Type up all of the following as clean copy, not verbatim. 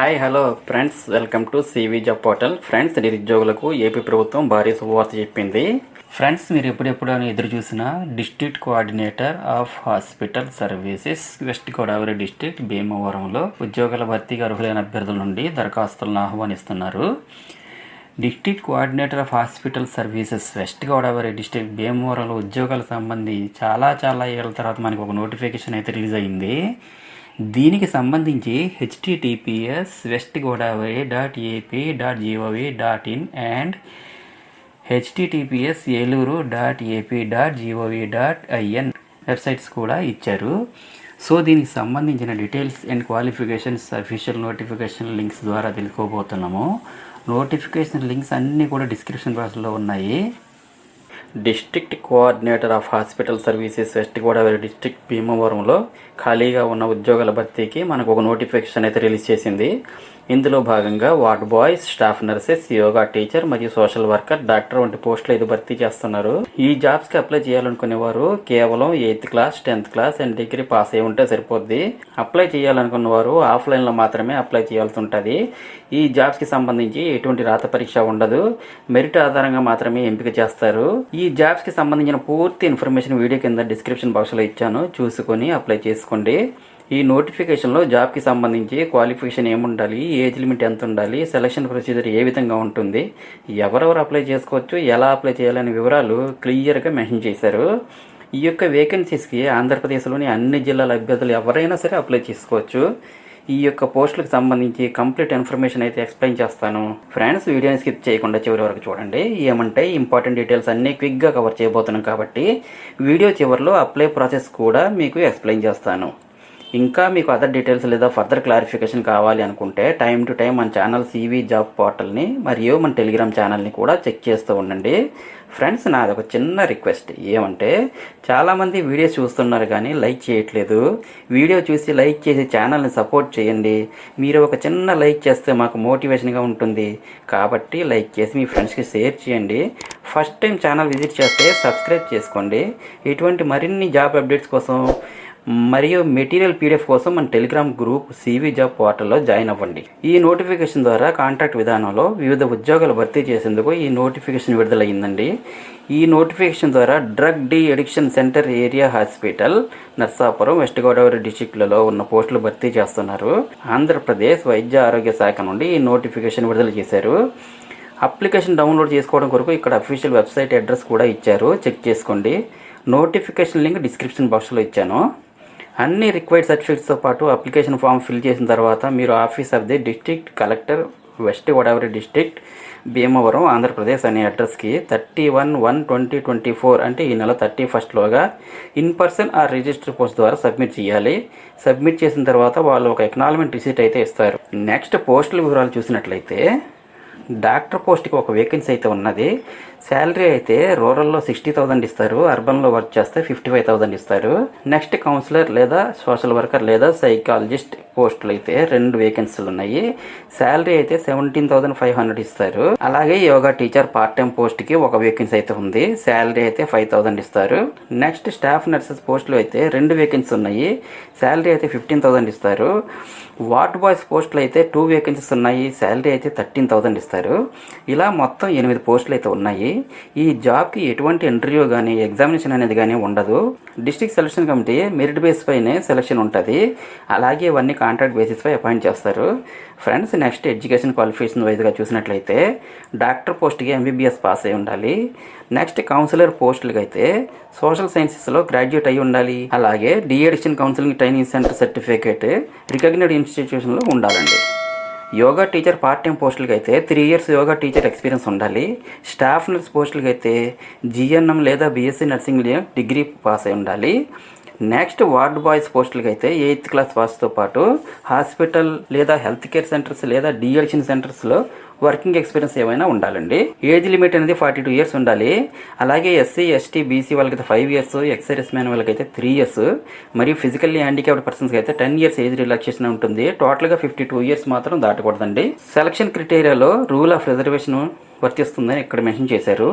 Hi hello friends, welcome to CV job portal. Friends, నిరుద్యోగులకు AP ప్రభుత్వం భారీ శుభవార్త చెప్పింది. ఫ్రెండ్స్, మీరు ఎప్పుడెప్పుడు ఎదురు చూసిన district coordinator of hospital services west Godavari district భీమవరంలో ఉద్యోగాల భర్తీకి అర్హులైన అభ్యర్థుల నుండి దరఖాస్తులను ఆహ్వానిస్తున్నారు. District coordinator of hospital services west Godavari district భీమవరంలో ఉద్యోగాలకు సంబంధించి చాలా ఏళ్ళ తర్వాత మనకు ఒక నోటిఫికేషన్ అయితే రిలీజ్ అయింది. దీనికి సంబంధించి https://westgodavari.ap.gov.in అండ్ https://eluru.ap.gov.in వెబ్సైట్స్ కూడా ఇచ్చారు. సో దీనికి సంబంధించిన details and qualifications official notification links ద్వారా తెలుసుకోబోతున్నాము. నోటిఫికేషన్ లింక్స్ అన్నీ కూడా డిస్క్రిప్షన్ బాక్స్లో ఉన్నాయి. District coordinator of hospital services west Godavari district భీమవరంలో ఖాళీగా ఉన్న ఉద్యోగాల భర్తీకి మనకు ఒక నోటిఫికేషన్ అయితే రిలీజ్ చేసింది. ఇందులో భాగంగా ward boys, staff nurses, yoga teacher మరియు సోషల్ వర్కర్, డాక్టర్ వంటి పోస్టులు అయితే భర్తీ చేస్తున్నారు. ఈ జాబ్స్కి అప్లై చేయాలనుకునే వారు కేవలం 8th class, 10th class and degree pass అయి ఉంటే సరిపోద్ది. అప్లై చేయాలనుకున్న వారు ఆఫ్లైన్లో మాత్రమే అప్లై చేయాల్సి ఉంటుంది. ఈ జాబ్స్కి సంబంధించి ఎటువంటి రాత పరీక్ష ఉండదు. మెరిట్ ఆధారంగా మాత్రమే ఎంపిక చేస్తారు. ఈ జాబ్స్కి సంబంధించిన పూర్తి ఇన్ఫర్మేషన్ వీడియో కింద డిస్క్రిప్షన్ బాక్స్లో ఇచ్చాను, చూసుకొని అప్లై చేసుకోండి. ఈ నోటిఫికేషన్లో జాబ్కి సంబంధించి క్వాలిఫికేషన్ ఏముండాలి, ఏజ్ లిమిట్ ఎంత ఉండాలి, సెలక్షన్ ప్రొసీజర్ ఏ విధంగా ఉంటుంది, ఎవరెవరు అప్లై చేసుకోవచ్చు, ఎలా అప్లై చేయాలనే వివరాలు క్లియర్గా మెన్షన్ చేశారు. ఈ యొక్క వేకెన్సీస్కి ఆంధ్రప్రదేశ్లోని అన్ని జిల్లాల అభ్యర్థులు ఎవరైనా సరే అప్లై చేసుకోవచ్చు. ఈ యొక్క పోస్టులకు సంబంధించి కంప్లీట్ ఇన్ఫర్మేషన్ అయితే ఎక్స్ప్లెయిన్ చేస్తాను. ఫ్రెండ్స్, వీడియోని స్కిప్ చేయకుండా చివరి వరకు చూడండి. ఏమంటే ఇంపార్టెంట్ డీటెయిల్స్ అన్నీ క్విక్గా కవర్ చేయబోతున్నాం కాబట్టి వీడియో చివరిలో అప్లై ప్రాసెస్ కూడా మీకు ఎక్స్ప్లెయిన్ చేస్తాను. ఇంకా మీకు అదర్ డీటెయిల్స్ లేదా ఫర్దర్ క్లారిఫికేషన్ కావాలి అనుకుంటే టైం టు టైం మన ఛానల్ సివి జాబ్ పోర్టల్ని మరియు మన టెలిగ్రామ్ ఛానల్ని కూడా చెక్ చేస్తూ ఉండండి. ఫ్రెండ్స్, నాది ఒక చిన్న రిక్వెస్ట్ ఏమంటే, చాలామంది వీడియోస్ చూస్తున్నారు కానీ లైక్ చేయట్లేదు. వీడియో చూసి లైక్ చేసి ఛానల్ని సపోర్ట్ చేయండి. మీరు ఒక చిన్న లైక్ చేస్తే మాకు మోటివేషన్గా ఉంటుంది. కాబట్టి లైక్ చేసి మీ ఫ్రెండ్స్కి షేర్ చేయండి. ఫస్ట్ టైం ఛానల్ విజిట్ చేస్తే సబ్స్క్రైబ్ చేసుకోండి. ఇటువంటి మరిన్ని జాబ్ అప్డేట్స్ కోసం మరియు మెటీరియల్ పీడిఎఫ్ కోసం మన టెలిగ్రామ్ గ్రూప్ సివి జాబ్ పోర్టల్లో జాయిన్ అవ్వండి. ఈ నోటిఫికేషన్ ద్వారా కాంట్రాక్ట్ విధానంలో వివిధ ఉద్యోగాలు భర్తీ చేసేందుకు ఈ నోటిఫికేషన్ విడుదలయ్యిందండి. ఈ నోటిఫికేషన్ ద్వారా drug de addiction centre area hospital Narsapuram west Godavari డిస్టిక్లలో ఉన్న పోస్టులు భర్తీ చేస్తున్నారు. ఆంధ్రప్రదేశ్ వైద్య ఆరోగ్య శాఖ నుండి ఈ నోటిఫికేషన్ విడుదల చేశారు. అప్లికేషన్ డౌన్లోడ్ చేసుకోవడం కొరకు ఇక్కడ అఫీషియల్ వెబ్సైట్ అడ్రస్ కూడా ఇచ్చారు, చెక్ చేసుకోండి. నోటిఫికేషన్ లింక్ డిస్క్రిప్షన్ బాక్స్లో ఇచ్చాను. అన్ని రిక్వైర్డ్ సర్టిఫికేట్స్తో పాటు అప్లికేషన్ ఫామ్ ఫిల్ చేసిన తర్వాత మీరు office of the district collector west Godavari district Bhimavaram Andhra Pradesh అనే అడ్రస్కి 31/1/2024 అంటే ఈ నెల 31 in person are register post ద్వారా సబ్మిట్ చేయాలి. సబ్మిట్ చేసిన తర్వాత వాళ్ళు ఒక ఎక్నాలజ్మెంట్ రిసీట్ అయితే ఇస్తారు. నెక్స్ట్ పోస్టుల వివరాలు చూసినట్లయితే డాక్టర్ పోస్ట్కి ఒక వేకెన్సీ అయితే ఉన్నది. శాలరీ అయితే రూరల్లో 60,000 ఇస్తారు, అర్బన్లో వర్క్ చేస్తే 55,000 ఇస్తారు. నెక్స్ట్ కౌన్సిలర్ లేదా సోషల్ వర్కర్ లేదా సైకాలజిస్ట్ పోస్టులు అయితే 2 వేకెన్సీలు ఉన్నాయి. శాలరీ అయితే 17,500 ఇస్తారు. అలాగే యోగా టీచర్ పార్ట్ టైం పోస్ట్కి ఒక వేకెన్సీ అయితే ఉంది. శాలరీ అయితే 5,000 ఇస్తారు. నెక్స్ట్ స్టాఫ్ నర్సెస్ పోస్టులు అయితే 2 వేకెన్సీ ఉన్నాయి. శాలరీ అయితే 15,000 ఇస్తారు. వార్డ్ బాయ్స్ పోస్టులు అయితే 2 వేకెన్సీస్ ఉన్నాయి. శాలరీ అయితే 13,000 ఇస్తారు. ఇలా మొత్తం 8 పోస్టులు అయితే ఉన్నాయి. ఈ జాబ్కి ఎటువంటి ఇంటర్వ్యూ కానీ ఎగ్జామినేషన్ అనేది కానీ ఉండదు. District selection committee merit base పైనే సెలక్షన్ ఉంటుంది. అలాగే ఇవన్నీ కాంట్రాక్ట్ బేసిస్ పై అపాయింట్ చేస్తారు. ఫ్రెండ్స్, నెక్స్ట్ ఎడ్యుకేషన్ క్వాలిఫికేషన్ వైజ్గా చూసినట్లయితే డాక్టర్ పోస్ట్కి ఎంబీబీఎస్ పాస్ అయి ఉండాలి. నెక్స్ట్ కౌన్సిలర్ పోస్టులకి అయితే సోషల్ సైన్సెస్లో గ్రాడ్యుయేట్ అయి ఉండాలి. అలాగే డిఎడిషన్ counselling training centre certificate recognised ఇన్స్టిట్యూషన్లో ఉండాలండి. యోగా టీచర్ పార్ట్ టైం పోస్టులకి అయితే 3 years యోగా టీచర్ ఎక్స్పీరియన్స్ ఉండాలి. స్టాఫ్ నర్స్ పోస్టులకి అయితే జిఎన్ఎం లేదా బీఎస్సీ నర్సింగ్ డిగ్రీ పాస్ అయి ఉండాలి. నెక్స్ట్ వార్డ్ బాయ్స్ పోస్టులకి అయితే 8th క్లాస్ పాస్తో పాటు హాస్పిటల్ లేదా హెల్త్ కేర్ సెంటర్స్ లేదా డిఎడిషన్ సెంటర్స్లో వర్కింగ్ ఎక్స్పీరియన్స్ ఏమైనా ఉండాలండి. ఏజ్ లిమిట్ అనేది 42 years ఉండాలి. అలాగే ఎస్సీ, ఎస్టీ, బీసీ వాళ్ళకైతే 5 years, ఎక్సర్వీస్ మ్యాన్ వాళ్ళకైతే 3 years, మరియు ఫిజికల్లీ హ్యాండిక్యాప్డ్ పర్సన్స్కి అయితే 10 years ఏజ్ రిలాక్సేషన్ ఉంటుంది. టోటల్గా 52 years మాత్రం దాటకూడదండి. సెలక్షన్ క్రైటీరియాలో రూల్ ఆఫ్ రిజర్వేషన్ వర్తిస్తుందని ఇక్కడ మెన్షన్ చేశారు.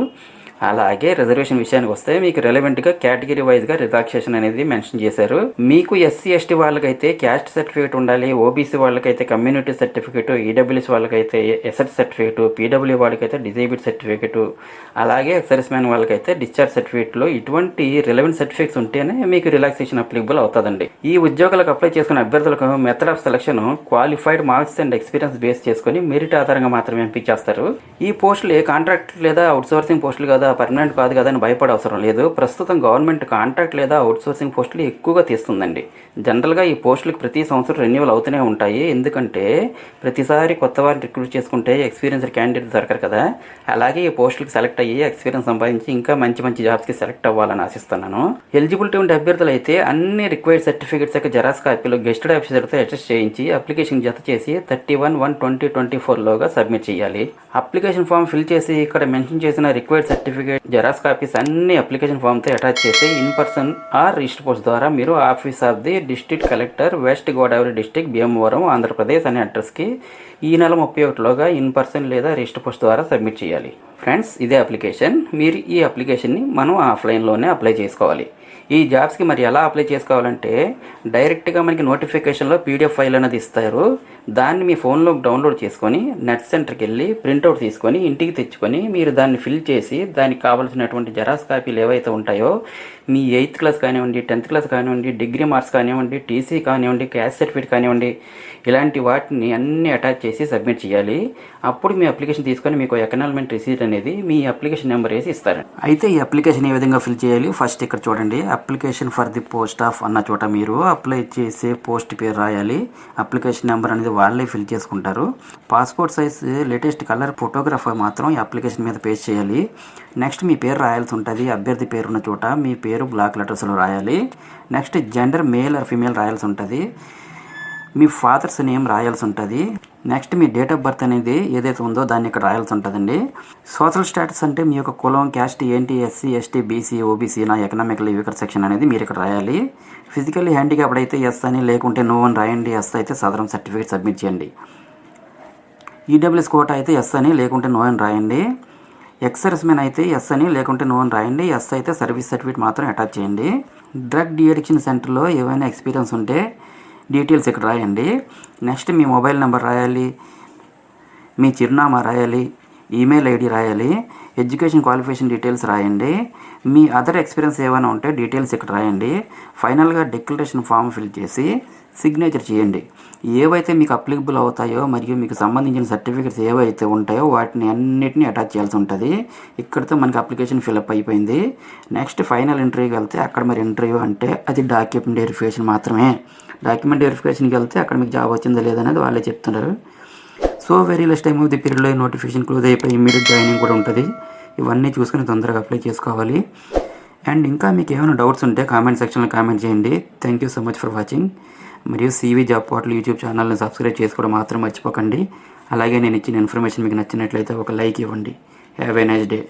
అలాగే రిజర్వేషన్ విషయానికి వస్తే మీకు రెలవెంట్గా కేటగిరీ వైజ్గా రిలాక్సేషన్ అనేది మెన్షన్ చేశారు. మీకు ఎస్సీ ఎస్టీ వాళ్ళకైతే క్యాస్ట్ సర్టిఫికేట్ ఉండాలి, ఓబీసీ వాళ్ళకైతే కమ్యూనిటీ సర్టిఫికేట్, ఈడబ్ల్యూఎస్ వాళ్ళకైతే ఎస్ఎస్ సర్టిఫికేట్, పీడబ్ల్యూ వాళ్ళకైతే డిజేబుల్ సర్టిఫికేట్, అలాగే సర్వీస్ మ్యాన్ వాళ్ళకైతే డిశ్చార్జ్ సర్టిఫికేట్లో ఇటువంటి రిలవెంట్ సర్టిఫికేట్స్ ఉంటేనే మీకు రిలాక్సేషన్ అప్లికబుల్ అవుతుందండి. ఈ ఉద్యోగాలకు అప్లై చేసుకున్న అభ్యర్థులకు method of selection qualified marks and experience base చేసుకుని మెరిట్ ఆధారంగా మాత్రమే ఎంపిక చేస్తారు. ఈ పోస్టులు ఏ కాంట్రాక్ట్ లేదా అవుట్సోర్సింగ్ పోస్టులు కదా, పర్మనెంట్ కాదు కదా అని భయపడే అవసరం లేదు. ప్రస్తుతం గవర్నమెంట్ కాంట్రాక్ట్ లేదా అవుట్సోర్సింగ్ పోస్టులు ఎక్కువగా తీస్తుందండి. జనరల్గా ఈ పోస్టులకు ప్రతి సంవత్సరం రెన్యువల్ అవుతూనే ఉంటాయి. ఎందుకంటే ప్రతిసారి కొత్త వారిని రిక్రూట్ చేసుకుంటే ఎక్స్పీరియన్స్డ్ క్యాండిడేట్ దొరకరు కదా. అలాగే ఈ పోస్టులకు సెలెక్ట్ అయ్యి ఎక్స్పీరియన్స్ సంపాదించి ఇంకా మంచి మంచి జాబ్స్కి సెలెక్ట్ అవ్వాలని ఆశిస్తున్నాను. ఎలిజిబిలిటీ ఉండే అభ్యర్థులు అయితే అన్ని రిక్వైర్డ్ సర్టిఫికేట్స్ యొక్క జెరాక్స్ కాపీలు గెస్టెడ్ ఆఫీసర్తో అటెస్ట్ చేయించి అప్లికేషన్ జత చేసి 31/1/2024లోగా సబ్మిట్ చేయాలి. అప్లికేషన్ ఫామ్ ఫిల్ చేసి ఇక్కడ మెన్షన్ చేసిన రిక్వైర్డ్ సర్టిఫికేట్ జెరాక్స్ కాపీస్ అన్ని అప్లికేషన్ ఫామ్తో అటాచ్ చేసి in person are register post ద్వారా మీరు office of the district collector, west Godavari district, Bhimavaram, Andhra Pradesh అనే అడ్రస్కి ఈ నెల 31లోగా ఇన్ పర్సన్ లేదా రిజిస్టర్ పోస్ట్ ద్వారా సబ్మిట్ చేయాలి. ఫ్రెండ్స్, ఇదే అప్లికేషన్. మీరు ఈ అప్లికేషన్ని మనం ఆఫ్లైన్లోనే అప్లై చేసుకోవాలి. ఈ జాబ్స్కి మరి ఎలా అప్లై చేసుకోవాలంటే డైరెక్ట్గా మనకి నోటిఫికేషన్లో పీడిఎఫ్ ఫైల్ అనేది ఇస్తారు. దాన్ని మీ ఫోన్లో డౌన్లోడ్ చేసుకొని నెట్ సెంటర్కి వెళ్ళి ప్రింట్అవుట్ తీసుకొని ఇంటికి తెచ్చుకొని మీరు దాన్ని ఫిల్ చేసి దానికి కావాల్సినటువంటి జెరాక్స్ కాపీలు ఏవైతే ఉంటాయో మీ 8th క్లాస్ కానివ్వండి, 10th క్లాస్ కానివ్వండి, డిగ్రీ మార్క్స్ కానివ్వండి, టీసీ కానివ్వండి, క్యాస్ట్ సర్టిఫికేట్ కానివ్వండి, ఇలాంటి వాటిని అన్నీ అటాచ్ చేసి సబ్మిట్ చేయాలి. అప్పుడు మీ అప్లికేషన్ తీసుకొని మీకు ఎకనాల్మెంట్ రిసీట్ అనేది మీ అప్లికేషన్ నెంబర్ వేసి ఇస్తారు. అయితే ఈ అప్లికేషన్ ఏ విధంగా ఫిల్ చేయాలి? ఫస్ట్ ఇక్కడ చూడండి, application for the post of అన్న చోట మీరు అప్లై చేసే పోస్ట్ పేరు రాయాలి. అప్లికేషన్ నెంబర్ అనేది వాళ్ళే ఫిల్ చేసుకుంటారు. Passport size latest colour photograph మాత్రం ఈ అప్లికేషన్ మీద పేస్ట్ చేయాలి. నెక్స్ట్ మీ పేరు రాయాల్సి ఉంటుంది. అభ్యర్థి పేరున్న చోట మీ పేరు బ్లాక్ లెటర్స్లో రాయాలి. Next gender male or female రాయాల్సి ఉంటుంది. మీ ఫాదర్స్ నేమ్ రాయాల్సి ఉంటుంది. Next me date of birth అనేది ఏదైతే ఉందో దాన్ని ఇక్కడ రాయాల్సి ఉంటుందండి. సోషల్ స్టేటస్ అంటే మీ యొక్క కులం, క్యాస్ట్ ఏంటి, ఎస్సీ, ఎస్టీ, బీసీ, ఓబీసీ, నా ఎకనామికల్ వీకర్ సెక్షన్ అనేది మీరు ఇక్కడ రాయాలి. ఫిజికల్లీ హ్యాండిక్యాప్డ్ అయితే ఎస్ అని, లేకుంటే నో అని రాయండి. ఎస్ అయితే సదరం సర్టిఫికేట్ సబ్మిట్ చేయండి. ఈడబ్ల్యూఎస్ కోటా అయితే ఎస్ అని, లేకుంటే నో అని రాయండి. ఎక్స్ సర్వీస్మెన్ అయితే ఎస్ అని, లేకుంటే నో అని రాయండి. ఎస్ అయితే సర్వీస్ సర్టిఫికేట్ మాత్రం అటాచ్ చేయండి. డ్రగ్ డిఅడిక్షన్ సెంటర్లో ఏవైనా ఎక్స్పీరియన్స్ ఉంటే డీటెయిల్స్ ఇక్కడ రాయండి. నెక్స్ట్ మీ మొబైల్ నెంబర్ రాయాలి, మీ చిరునామా రాయాలి, ఈమెయిల్ ఐడి రాయాలి, ఎడ్యుకేషన్ క్వాలిఫికేషన్ డీటెయిల్స్ రాయండి. మీ అదర్ ఎక్స్పీరియన్స్ ఏమైనా ఉంటే డీటెయిల్స్ ఇక్కడ రాయండి. ఫైనల్గా డిక్లరేషన్ ఫామ్ ఫిల్ చేసి సిగ్నేచర్ చేయండి. ఏవైతే మీకు అప్లికబుల్ అవుతాయో మరియు మీకు సంబంధించిన సర్టిఫికేట్స్ ఏవైతే ఉంటాయో వాటిని అన్నిటినీ అటాచ్ చేయాల్సి ఉంటుంది. ఇక్కడితో మనకి అప్లికేషన్ ఫిల్అప్ అయిపోయింది. నెక్స్ట్ ఫైనల్ ఇంటర్వ్యూకి వెళ్తే అక్కడ మరి ఇంటర్వ్యూ అంటే అది డాక్యుమెంట్ వెరిఫికేషన్ మాత్రమే. డాక్యుమెంట్ వెరిఫికేషన్కి వెళ్తే అక్కడ మీకు జాబ్ వచ్చిందో లేదనేది వాళ్ళే చెప్తున్నారు. So very less time of the పీరియడ్లో నోటిఫికేషన్ క్లోజ్ అయిపోయి ఇమీడియట్ జాయినింగ్ కూడా ఉంటుంది. ఇవన్నీ చూసుకుని తొందరగా అప్లై చేసుకోవాలి. అండ్ ఇంకా మీకు ఏమైనా డౌట్స్ ఉంటే కామెంట్ సెక్షన్లో కామెంట్ చేయండి. Thank you so much for watching. మరియు CV జాబ్ పోర్టల్ యూట్యూబ్ ఛానల్ని సబ్స్క్రైబ్ చేసుకోవడం మాత్రం మర్చిపోకండి. అలాగే నేను ఇచ్చిన ఇన్ఫర్మేషన్ మీకు నచ్చినట్లయితే ఒక లైక్ ఇవ్వండి. Have a nice day.